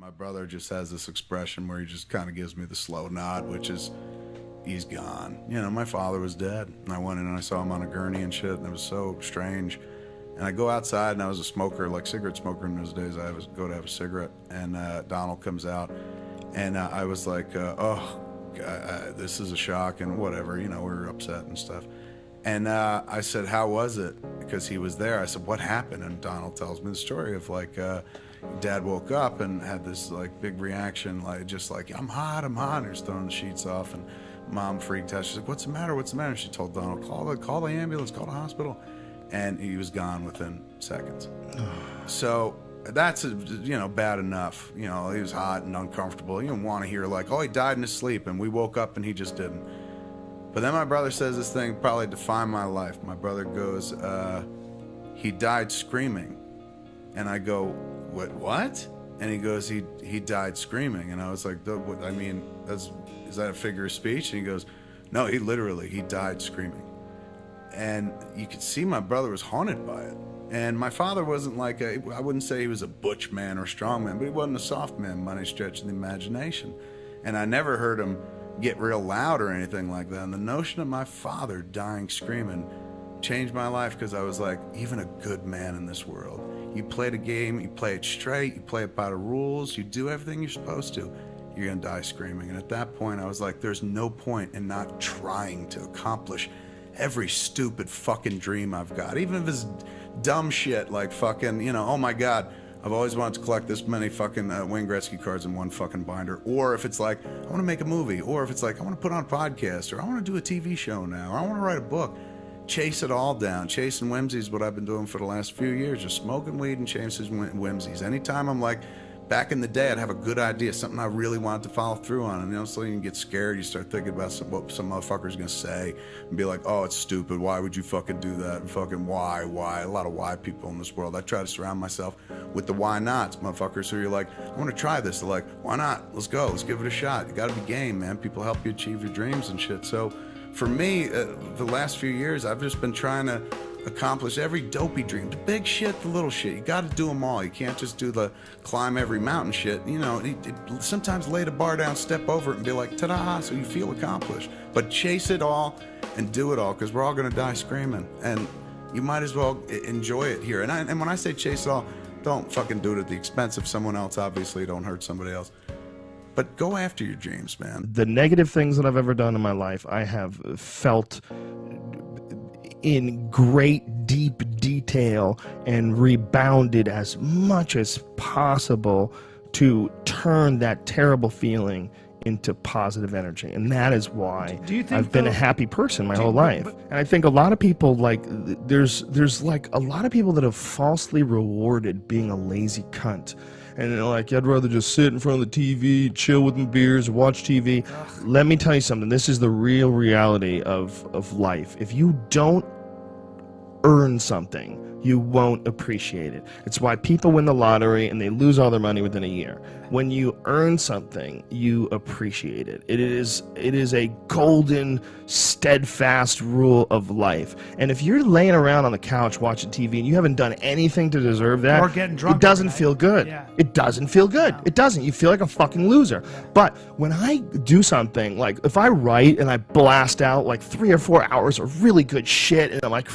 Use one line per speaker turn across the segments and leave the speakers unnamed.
My brother just has this expression where he just kind of gives me the slow nod, which is, he's gone. You know, my father was dead. And I went in and I saw him on a gurney and shit, and it was so strange. And I go outside, and I was a smoker, like cigarette smoker in those days. I would go to have a cigarette, and Donald comes out, and I was like, oh, God, this is a shock, and whatever, you know, we were upset and stuff. And I said, how was it? Because he was there. I said, what happened? And Donald tells me the story of like, Dad woke up and had this like big reaction, like just like, I'm hot, and he was throwing the sheets off, and Mom freaked out. She's like, what's the matter? What's the matter? She told Donald, call the ambulance, call the hospital. And he was gone within seconds. So that's, you know, bad enough. You know, he was hot and uncomfortable. You don't want to hear like, oh, he died in his sleep and we woke up and he just didn't. But then my brother says this thing probably defined my life. My brother goes, he died screaming. And I go, what? And he goes, he died screaming. And I was like, I mean, is that a figure of speech? And he goes, no, he died screaming. And you could see my brother was haunted by it. And my father wasn't like I wouldn't say he was a butch man or strong man, but he wasn't a soft man by any stretch of the imagination. And I never heard him get real loud or anything like that. And the notion of my father dying screaming changed my life, because I was like, even a good man in this world, you play the game, you play it straight, you play it by the rules, you do everything you're supposed to, you're gonna die screaming. And at that point I was like, there's no point in not trying to accomplish every stupid fucking dream I've got, even if it's dumb shit like fucking, you know, oh my God, I've always wanted to collect this many fucking Wayne Gretzky cards in one fucking binder. Or if it's like, I want to make a movie. Or if it's like, I want to put on a podcast, or I want to do a TV show now, or I want to write a book. Chase it all down. Chasing whimsies is what I've been doing for the last few years, just smoking weed and chasing whimsies. Anytime I'm like, back in the day, I'd have a good idea, something I really wanted to follow through on, and you know, so you can get scared. You start thinking about what some motherfucker's gonna say, and be like, "Oh, it's stupid. Why would you fucking do that?" And fucking why? A lot of why people in this world. I try to surround myself with the why nots, motherfuckers. So you're like, "I want to try this." They're like, "Why not? Let's go. Let's give it a shot." You got to be game, man. People help you achieve your dreams and shit. So, for me, the last few years, I've just been trying to accomplish every dopey dream, the big shit, the little shit. You got to do them all. You can't just do the climb every mountain shit. You know, sometimes lay the bar down, step over it, and be like, ta-da, so you feel accomplished. But chase it all and do it all, because we're all going to die screaming, and you might as well enjoy it here. And when I say chase it all, don't fucking do it at the expense of someone else. Obviously, don't hurt somebody else. But go after your dreams, man.
The negative things that I've ever done in my life, I have felt in great deep detail and rebounded as much as possible to turn that terrible feeling into positive energy. And that is why I've been a happy person my whole life. And I think a lot of people, like, there's like a lot of people that have falsely rewarded being a lazy cunt. And they're like, I'd rather just sit in front of the TV, chill with my beers, watch TV. Let me tell you something. This is the real reality of life. If you don't earn something, you won't appreciate it. It's why people win the lottery and they lose all their money within a year. When you earn something, you appreciate it. It is a golden, steadfast rule of life. And if you're laying around on the couch watching TV and you haven't done anything to deserve that,
or getting drunk,
it doesn't feel good.
Yeah.
It doesn't feel good.
No.
It doesn't. You feel like a fucking loser.
Yeah.
But when I do something, like if I write and I blast out like 3 or 4 hours of really good shit, and I'm like,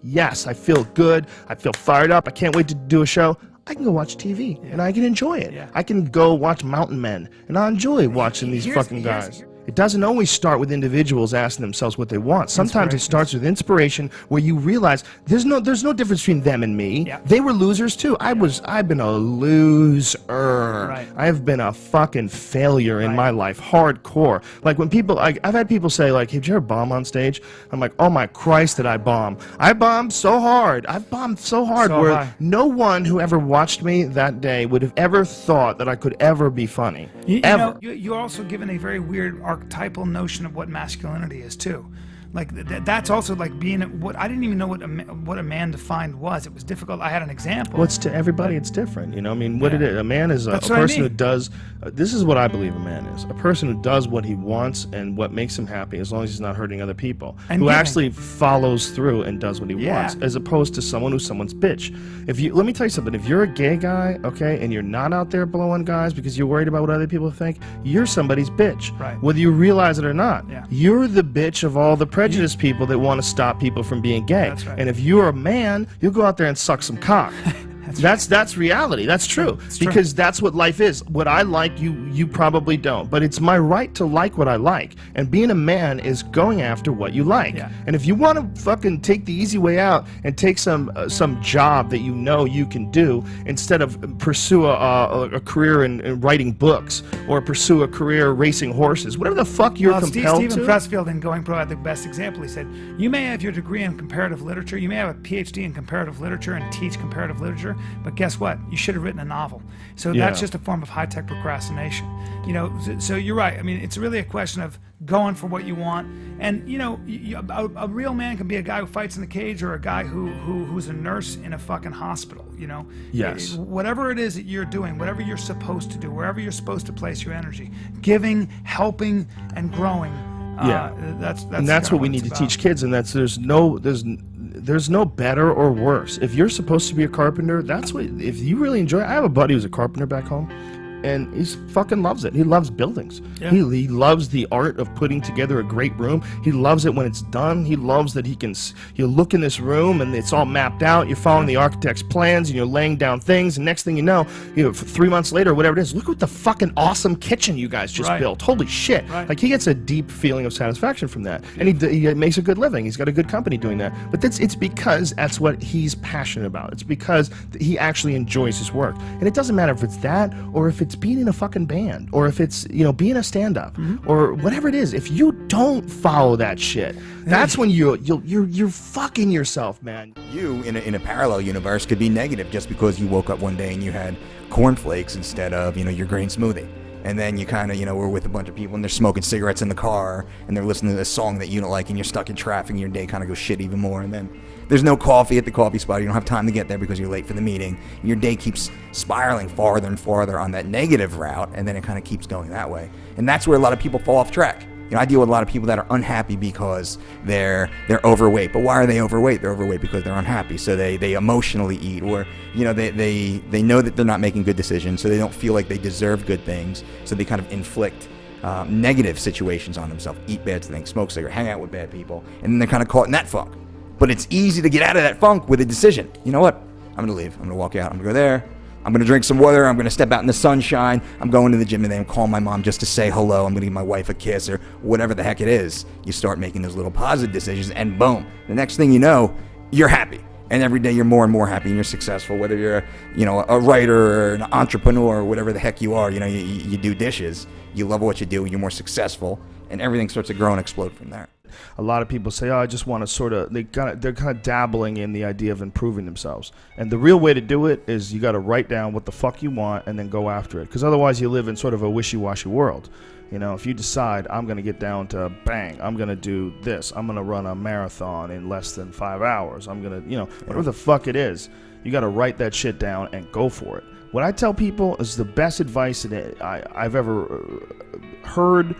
yes, I feel good. I feel fired up. I can't wait to do a show. I can go watch TV and I can enjoy it.
Yeah.
I can go watch Mountain Men and I enjoy watching these fucking guys. It doesn't always start with individuals asking themselves what they want. Sometimes it starts with inspiration, where you realize there's no difference between them and me.
Yeah.
They were losers too. I've been a loser.
Right.
I've been a fucking failure in my life, hardcore. Like when people, I've had people say like, hey, did you ever bomb on stage? I'm like, oh my Christ, did I bomb? I bombed so hard. I've bombed so hard where no one who ever watched me that day would have ever thought that I could ever be funny.
You know, you're also given a very weird archetypal notion of what masculinity is too. Like that's also like being what I didn't even know what a man defined was. It was difficult. I had an example.
Well, it's to everybody, it's different. You know, I mean, what it is, a man is a
That's what I
person who
mean.
does. This is what I believe a man is: a person who does what he wants and what makes him happy, as long as he's not hurting other people.
And
who
giving.
actually follows through and does what he
Yeah.
wants, as opposed to someone who's someone's bitch. Let me tell you something: if you're a gay guy, okay, and you're not out there blowing guys because you're worried about what other people think, you're somebody's bitch,
Right.
whether you realize it or not.
Yeah.
You're the bitch of all the prejudiced people that want to stop people from being gay.
That's right.
And if you're a man, you'll go out there and suck some cock. That's reality. That's true.
It's true.
Because that's what life is. What I like, you probably don't. But it's my right to like what I like. And being a man is going after what you like.
Yeah.
And if you want to fucking take the easy way out and take some job that you know you can do instead of pursue a career in writing books or pursue a career racing horses, whatever the fuck you're compelled
Stephen
to.
Pressfield in Going Pro had the best example. He said, you may have your degree in comparative literature, you may have a PhD in comparative literature and teach comparative literature, but guess what? You should have written a novel. So
Yeah.
that's just a form of high-tech procrastination. You know, so you're right. I mean, it's really a question of going for what you want. And, you know, a real man can be a guy who fights in the cage or a guy who's a nurse in a fucking hospital, you know?
Yes.
Whatever it is that you're doing, whatever you're supposed to do, wherever you're supposed to place your energy, giving, helping, and growing.
Yeah.
That's
what we need to teach kids, and there's no better or worse. If you're supposed to be a carpenter, that's what. If you really enjoy it, I have a buddy who's a carpenter back home, and he fucking loves it. He loves buildings.
Yeah.
He loves the art of putting together a great room. He loves it when it's done. He loves that you look in this room and it's all mapped out. You're following the architect's plans and you're laying down things. And next thing you know, 3 months later, whatever it is, look at the fucking awesome kitchen you guys just
Right.
built. Holy shit!
Right.
Like he gets a deep feeling of satisfaction from that, and he makes a good living. He's got a good company doing that. But it's because that's what he's passionate about. It's because he actually enjoys his work, and it doesn't matter if it's that or if it's being in a fucking band or if it's being a stand-up or whatever it is. If you don't follow that shit, that's when you're fucking yourself, man.
You in a parallel universe could be negative just because you woke up one day and you had cornflakes instead of your green smoothie. And then you kind of, were with a bunch of people and they're smoking cigarettes in the car and they're listening to this song that you don't like and you're stuck in traffic and your day kind of goes shit even more. And then there's no coffee at the coffee spot. You don't have time to get there because you're late for the meeting. And your day keeps spiraling farther and farther on that negative route, and then it kind of keeps going that way. And that's where a lot of people fall off track. I deal with a lot of people that are unhappy because they're overweight. But why are they overweight? They're overweight because they're unhappy. So they emotionally eat, or they know that they're not making good decisions, so they don't feel like they deserve good things. So they kind of inflict negative situations on themselves, eat bad things, smoke cigarettes, hang out with bad people, and then they're kind of caught in that funk. But it's easy to get out of that funk with a decision. You know what? I'm gonna leave. I'm gonna walk out. I'm gonna go there. I'm going to drink some water. I'm going to step out in the sunshine. I'm going to the gym today. I'm calling my mom just to say hello. I'm going to give my wife a kiss or whatever the heck it is. You start making those little positive decisions and boom, the next thing you know, you're happy. And every day you're more and more happy and you're successful, whether you're a writer or an entrepreneur or whatever the heck you are. You do dishes. You love what you do. You're more successful and everything starts to grow and explode from there.
A lot of people say, I just want to they're kind of dabbling in the idea of improving themselves. And the real way to do it is you got to write down what the fuck you want and then go after it. Because otherwise you live in sort of a wishy-washy world. If you decide I'm going to get down to bang, I'm going to do this, I'm going to run a marathon in less than 5 hours, I'm going to, whatever the fuck it is, you got to write that shit down and go for it. What I tell people is the best advice that I've ever heard,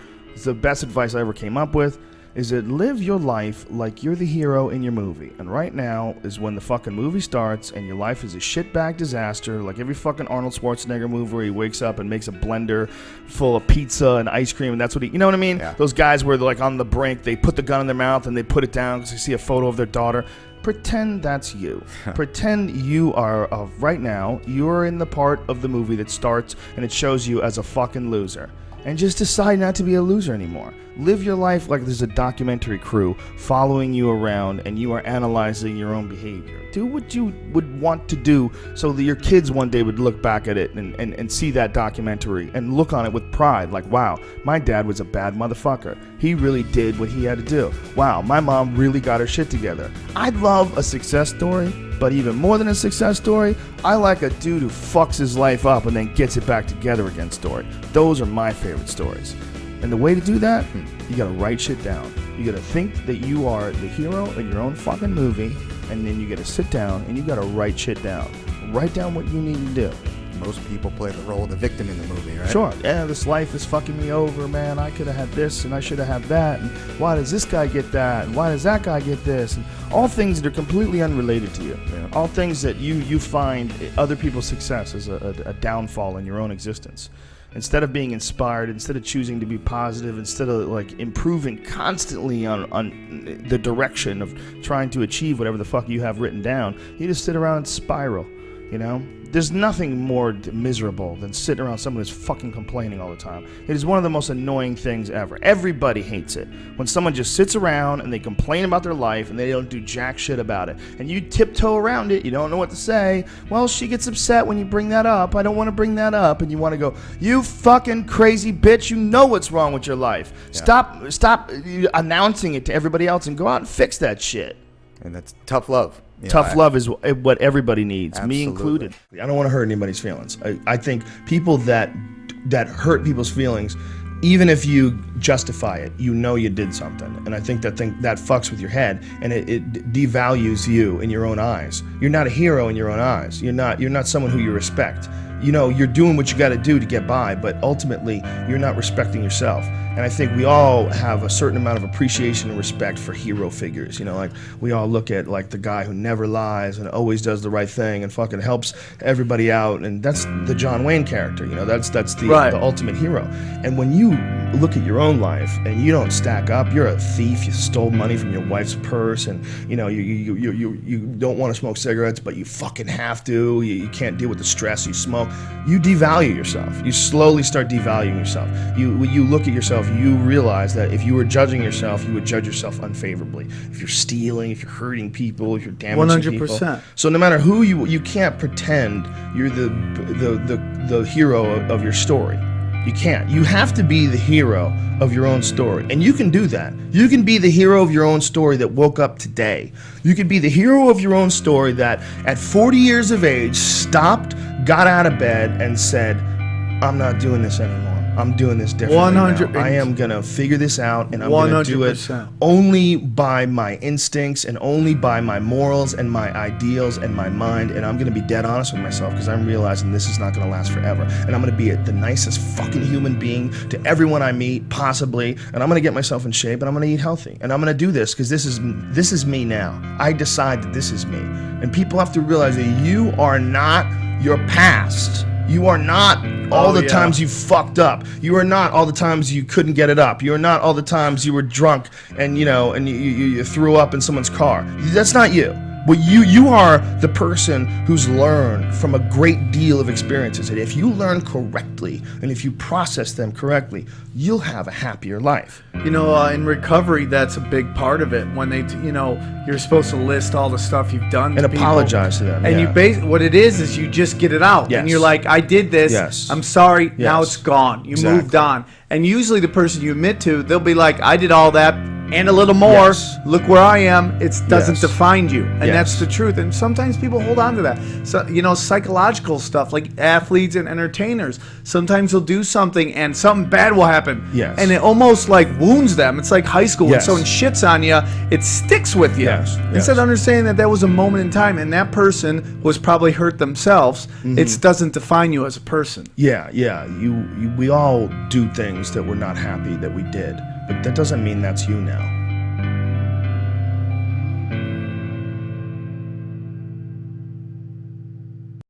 the best advice I ever came up with, is that live your life like you're the hero in your movie. And right now is when the fucking movie starts and your life is a shitbag disaster, like every fucking Arnold Schwarzenegger movie where he wakes up and makes a blender full of pizza and ice cream, and that's what you know what I mean?
Yeah.
Those guys where they're like on the brink, they put the gun in their mouth and they put it down because they see a photo of their daughter. Pretend that's you. Pretend you are, right now, you are in the part of the movie that starts and it shows you as a fucking loser. And just decide not to be a loser anymore. Live your life like there's a documentary crew following you around and you are analyzing your own behavior. Do what you would want to do so that your kids one day would look back at it and see that documentary and look on it with pride. Like, wow, my dad was a bad motherfucker. He really did what he had to do. Wow, my mom really got her shit together. I love a success story, but even more than a success story, I like a dude who fucks his life up and then gets it back together again story. Those are my favorite stories. And the way to do that, you gotta write shit down. You gotta think that you are the hero in your own fucking movie, and then you gotta sit down and you gotta write shit down. Write down what you need to do.
Most people play the role of the victim in the movie, right?
Sure. Yeah, this life is fucking me over, man. I could have had this and I should have had that. And why does this guy get that? And why does that guy get this? And all things that are completely unrelated to you.
Yeah.
All things that you find other people's success as a downfall in your own existence. Instead of being inspired, instead of choosing to be positive, instead of like improving constantly on the direction of trying to achieve whatever the fuck you have written down, you just sit around and spiral, you know? There's nothing more miserable than sitting around someone who's fucking complaining all the time. It is one of the most annoying things ever. Everybody hates it. When someone just sits around and they complain about their life and they don't do jack shit about it. And you tiptoe around it, you don't know what to say. Well, she gets upset when you bring that up. I don't want to bring that up. And you want to go, you fucking crazy bitch, you know what's wrong with your life. Yeah. Stop announcing it to everybody else and go out and fix that shit.
And that's tough love.
Tough love is what everybody needs,
Absolutely.
me included. I don't want to hurt anybody's feelings. I think people that hurt people's feelings, even if you justify it, you know you did something. And I think that fucks with your head, and it devalues you in your own eyes. You're not a hero in your own eyes. You're not someone who you respect. You know, you're doing what you got to do to get by, but ultimately, you're not respecting yourself. And I think we all have a certain amount of appreciation and respect for hero figures. You know, like we all look at like the guy who never lies and always does the right thing and fucking helps everybody out. And that's the John Wayne character. You know, that's the ultimate hero. And when you look at your own life and you don't stack up, you're a thief. You stole money from your wife's purse, and you know you don't want to smoke cigarettes, but you fucking have to. You can't deal with the stress. You smoke. You devalue yourself. You slowly start devaluing yourself. When you look at yourself, you realize that if you were judging yourself, you would judge yourself unfavorably. If you're stealing, if you're hurting people, if you're damaging
100%.
people. So no matter who you can't pretend you're the hero of your story. You can't. You have to be the hero of your own story. And you can do that. You can be the hero of your own story that woke up today. You can be the hero of your own story that at 40 years of age stopped, got out of bed, and said, I'm not doing this anymore. I'm doing this differently
100%.
now. I am going to figure this out, and I'm going to do it
100%.
only by my instincts and only by my morals and my ideals and my mind, and I'm going to be dead honest with myself because I'm realizing this is not going to last forever, and I'm going to be the nicest fucking human being to everyone I meet, possibly, and I'm going to get myself in shape, and I'm going to eat healthy, and I'm going to do this because this is me now. I decide that this is me, and people have to realize that you are not your past. You are not all the times you fucked up. You are not all the times you couldn't get it up. You are not all the times you were drunk and you threw up in someone's car. That's not you. Well, you are the person who's learned from a great deal of experiences. And if you learn correctly and if you process them correctly, you'll have a happier life.
You know, in recovery, that's a big part of it. When they, you're supposed to list all the stuff you've done
And
to people.
apologize to them.
And
yeah.
what it is you just get it out.
Yes.
And you're like, I did this.
Yes.
I'm sorry. Now
Yes.
it's gone. You
Exactly.
moved on. And usually the person you admit to, they'll be like, I did all that and a little more.
Yes.
Look where I am. It doesn't
Yes.
define you. And
Yes.
that's the truth. And sometimes people hold on to that. So, psychological stuff like athletes and entertainers. Sometimes they'll do something and something bad will happen.
Yes.
And it almost like wounds them. It's like high school.
Yes.
When someone shits on you, it sticks with you.
Yes.
Instead
Yes.
of understanding that was a moment in time and that person was probably hurt themselves, it doesn't define you as a person.
Yeah. We all do things that we're not happy that we did, but that doesn't mean that's you now.